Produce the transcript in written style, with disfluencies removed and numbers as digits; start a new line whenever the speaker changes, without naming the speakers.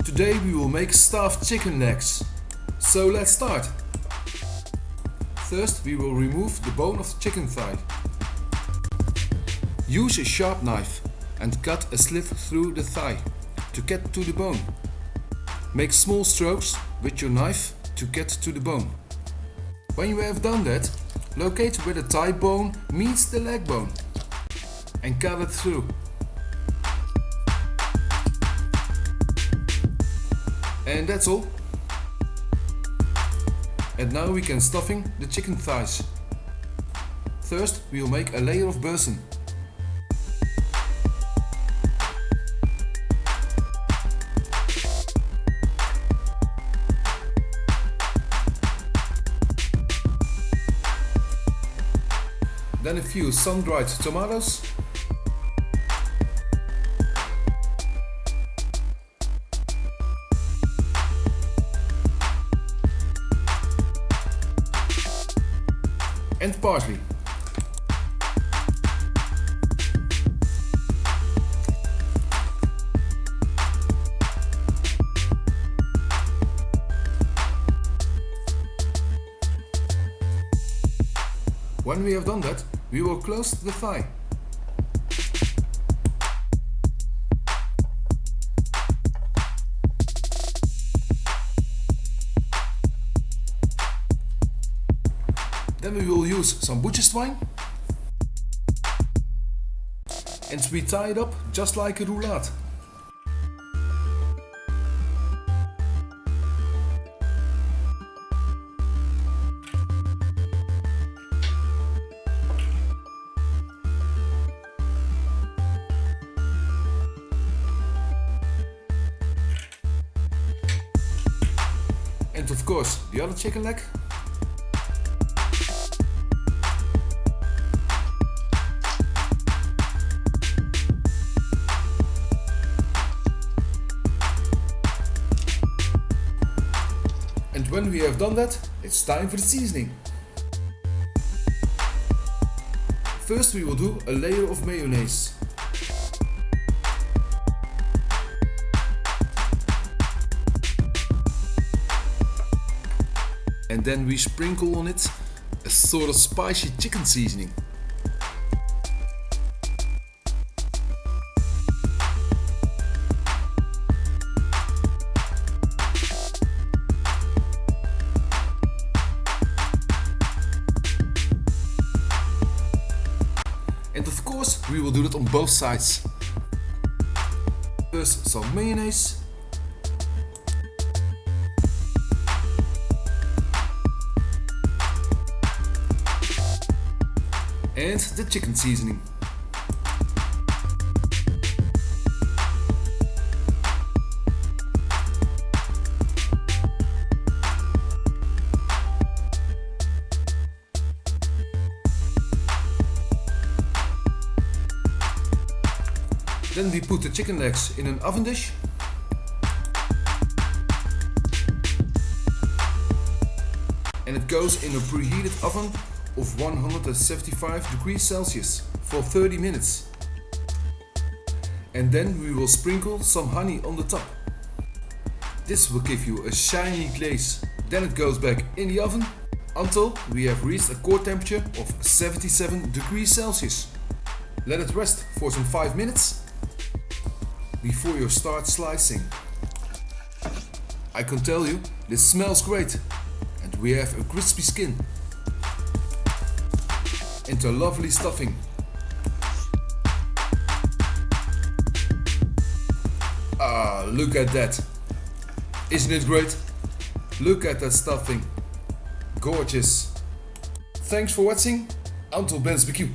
Today we will make stuffed chicken legs. So let's start. First we will remove the bone of the chicken thigh. Use a sharp knife and cut a slit through the thigh to get to the bone. Make small strokes with your knife to get to the bone. When you have done that, locate where the thigh bone meets the leg bone and cut it through. And that's all. And now we can stuffing the chicken thighs. First we will make a layer of besan. Then a few sun-dried tomatoes. And parsley. When we have done that, we will close the thigh. Then we will use some butcher's twine and we tie it up just like a roulade. And of course the other chicken leg. And when we have done that, it's time for the seasoning. First we will do a layer of mayonnaise. And then we sprinkle on it a sort of spicy chicken seasoning. And of course we will do that on both sides. First some mayonnaise. And the chicken seasoning. Then we put the chicken legs in an oven dish. And it goes in a preheated oven of 175 degrees Celsius for 30 minutes. And then we will sprinkle some honey on the top. This will give you a shiny glaze. Then it goes back in the oven until we have reached a core temperature of 77 degrees Celsius. Let it rest for some 5 minutes before you start slicing. I can tell you, this smells great and we have a crispy skin and a lovely stuffing. Ah, look at that. Isn't it great? Look at that stuffing. Gorgeous. Thanks for watching. Until BensBQ.